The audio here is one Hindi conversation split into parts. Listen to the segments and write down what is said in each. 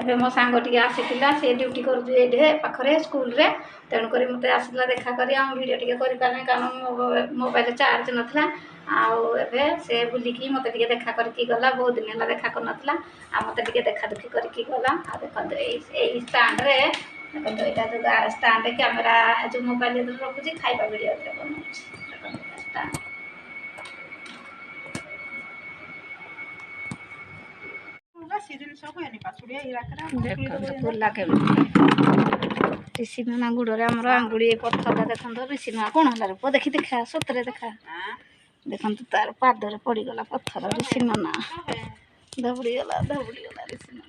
ଏବେ ମୋ ସାଙ୍ଗ ଟିକେ ଆସିଥିଲା ସେ ଡ୍ୟୁଟି କରୁଛି ଏଇଠି ପାଖରେ ସ୍କୁଲରେ ତେଣୁକରି ମୋତେ ଆସିଲା ଦେଖା କରି ଆମ ଭିଡ଼ିଓ ଟିକେ କରିପାରିନି କାରଣ ମୋବାଇଲରେ ଚାର୍ଜ ନଥିଲା ଆଉ ଏବେ ସେ ବୁଲିକି ମୋତେ ଟିକେ ଦେଖା କରିକି ଗଲା ବହୁତ ଦିନ ହେଲା ଦେଖା କରିନଥିଲା ଆଉ ମୋତେ ଟିକେ ଦେଖା ଦେଖି କରିକି ଗଲା ଆଉ ଦେଖନ୍ତୁ ଏଇ ଷ୍ଟାଣ୍ଡରେ ଦେଖନ୍ତୁ ଏଇଟା ଯେଉଁ ଷ୍ଟାଣ୍ଡ କ୍ୟାମେରା ଯେଉଁ ମୋବାଇଲରେ ରଖୁଛି ଖାଇବା ଭିଡ଼ିଓ ବନଉଛି ଦେଖନ୍ତୁ ଷ୍ଟାଣ୍ଡ ऋषिना गुड़े आम आंगुड़ी पत्थर देखो ऋषिना कौन है रूप देखी देखा सतरे देखा देखु तार पादरे पड़गला पत्थर ऋषिना धबड़ीगला ऋषिना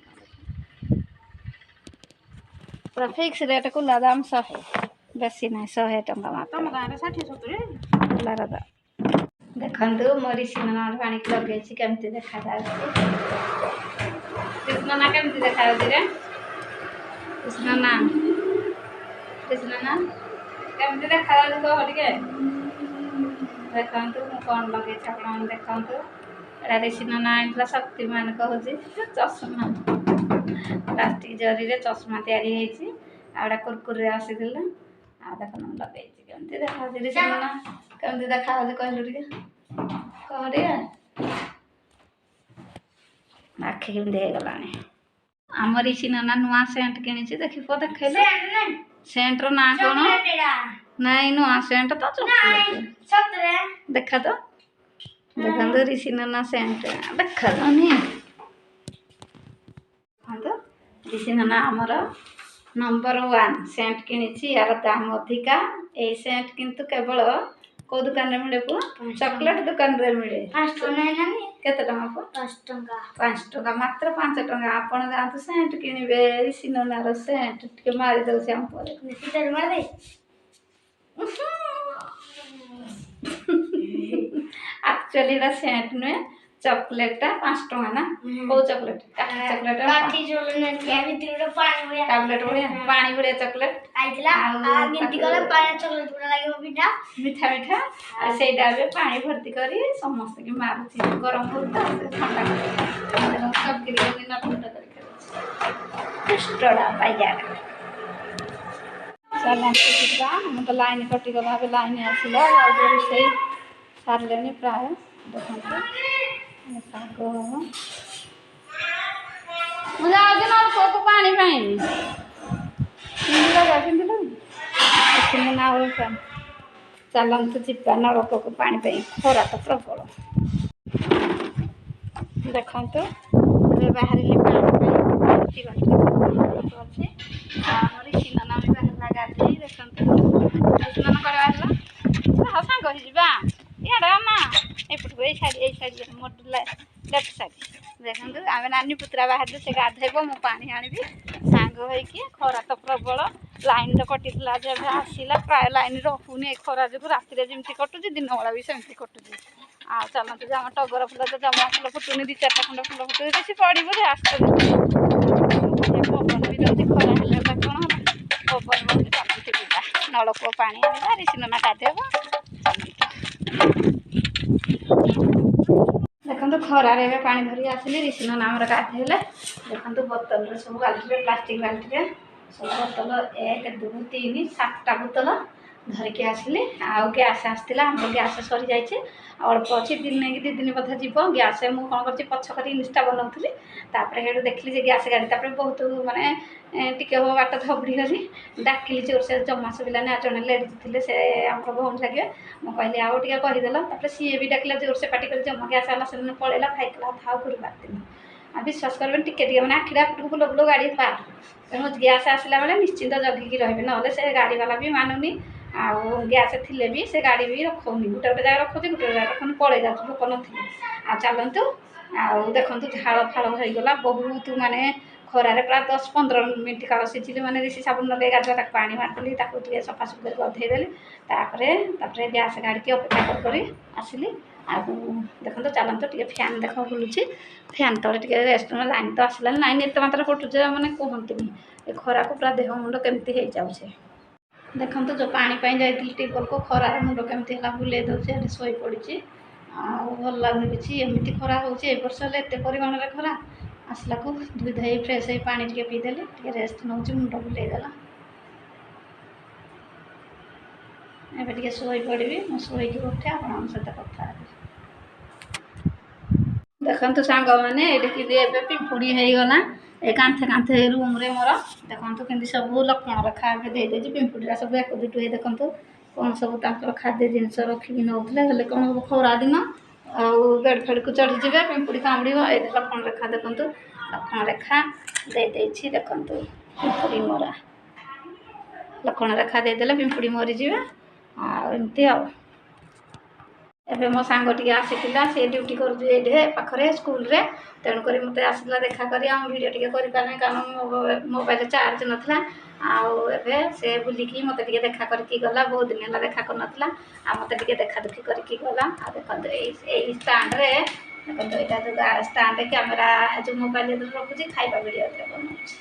पूरा फिक्स रेट कुला दाम 100 बेसी ना 100 टंका मात्र देखु मो ऋषिना पानी लगे केमती देखा ऋषिना केमती देखा ऋषिना ऋषिना केमती देखा कह टे देखु कौन लगे आप देखु एटा ऋषिना आनी शक्तिमान कहूँ चषमा प्लास्टिक जरी चषमा तैयारी आड़ा कुरकुरे आसी देख लगे केमती देखा ऋषिना केमती देखा कहलु टे कह टे आखि केमती होगला आम ऋषिना नुआ सेंट किणी देखी पुआ देखले सेंटर ना कौन नहीं नुआ सेंट तो देखा तो देखो ऋषिना सेंट देखा नहीं ऋषिना आमर नंबर 1 सेंट किणी यार दाम अधिका ए सेंट किंतु केवल कौ दुकान में मिले पुआ चॉकलेट दुकान रे मिले 5 टका केते टका पुआ 5 टका मात्र 5 टका आपण जातु सेंट किनिबे ऋषिना रो सेंट टिके मारी दउ से हम परे सीधा मार दे एक्चुअली रा सेंट ने चॉकलेट 5 टका ना को चॉकलेट चॉकलेट काठी जोलने के भीतर पानी भरिया टैबलेट भरिया पानी भरिया चॉकलेट आइतला आ गिनती गला पानी चॉकलेट पूरा लागे मीठा मीठा मीठा आ सेटा बे पानी भर्ती करी समस्त के मारुची गरम होता ठंडा कर सब के लिए ना ठंडा करके स्टोडा पाइया चला किता हम तो लाइन कटि गला बे लाइन आसिला आ जो से सारलेनी प्राय देखंतो सागो मुझे आज ना को पानी पाई लगा ना चलतु जीवा नलक को पानी पाई खरा तो प्रबल देखु बाहर अच्छे ऋषिना भी बाहर गाधे देखो ऋषिना कड़े बाहर सांग इे ना एपटू ये साइड मोर लेफ्ट साइड देखो आम नानी पुतरा बाहर से गाधेब मु पानी आनी सांग हो खरा तो प्रबल लाइन तो कटि जब आसला प्राय लाइन रोनी खरा जो राति जमी कटुच दिन बेला भी सेमती कटुच आ चलते आम टगर फुल तो जमा फुल फुटुनी 2-4 खंड फुल फुटुनी बेसी पड़े आस्ते पवन भी जाऊँगी खरा हेल्ला कौन पवन बहुत चलती पूजा नलकूप पानी आना ऋषिना गाधेब देखो खरार पानी धरी आसिली ऋषिना आमर गाधेले देखो बोतल सब बाल्टी प्लास्टिक बाल्टी सब बोतल 1 2 3 7टा बोतल धरिकी आसिली आउ गैस आसला आम गैस सरी जाइए अल्प अच्छी दिन नहीं 2 दिन बधा जीव गैस मुझे कौन कर पछ कर इनस्टा बनाऊली हेटू देखली गैस गाड़ी बहुत मानने टी बाट धबड़ी गली डाकिली जोर से जमा सुविलानी जड़े लेडीज थे से आम भौन लगे मुझे कहली आउ टे कहीदेल सी भी डाकिला जोर से पाटी कर जमा गैस आला से पलैला फाइकला धाव कर बारदिन आ विश्वास करें टिके मैंने आखिरा बुल बुल गाड़ी पार तेणु गैस आसला बेले निश्चिंत जगिकी रही ना से गाड़ी वाला भी मानुनी आउ गैस थिले भी से गाड़ी भी रखौनी गोटे गोटे जगह रखुच्छी गोटे जगह रखनी पलि जाऊँ लोक नी आ चलतु आउ देखु झाड़ फाड़ होगला बहुत माने खरारे प्राय 10-15 मिनट काल सीझिली मैंने ऋषि साबुन लगे गाधुआ पानी मारदेली सफासफी कर गधेदेली गैस गाड़ी की अपेक्षा कर आसिली आ देखो चलतु टे फैन देख बुलूची फैन तले टे रेस्ट लाइन तो आसला लाइन एत मात्रा कटुचे मैंने कहतुनी खरा को पूरा देह मुंड केमती हो जाऊे देखो जो पानी जाइए टिपल को खरार मुंड केमती है बुले दौचे शोई पड़ी भल लगुनि किसी एमती खरा हो वर्ष एत परिमाण खरा आसला को धोई धोई फ्रेश हो पानी टे पीदेली टे रेस्ट नौ मुंड बुलेगला एवं टे शोई पड़ी मुझे उठे आप सहित कथा देखु सांग मैंने ये पिंपुड़ी हो गला ए कांथे कांथे रूम रे मोर देखु कि सब लक्ष्मण रेखा देदेजी पिंपुड़ा सब एक दुट देखु कौन सब खाद्य जिनस रखिकी नौले कौन हम खरा दिन बेड फेड को चढ़ी जाए पिंपुड़ी कामुड़ ये लक्ष्मण रेखा देखु लक्ष्मण रेखा देदेजी देखु पिंपुड़ी मरा लक्ष्मण रेखा देदेले पिंपुड़ी मरीज आमती एबे मो सांग टी आसीला सी ड्यूटी कर पाखे स्कूल रे तेणुक मत आसला देखा करी आम भिड टे कर कारण मोबाइल चार्ज नाला आबे से बुलिकी मत देखा करके गला बहुत दिन है देखा कर नाला मत देखा दुखी करके गला देखो स्टाण्ड रे देखो यहाँ जो स्टाण्ड कैमेरा जो मोबाइल रखुची खाଇବା वीडियो बनाऊँ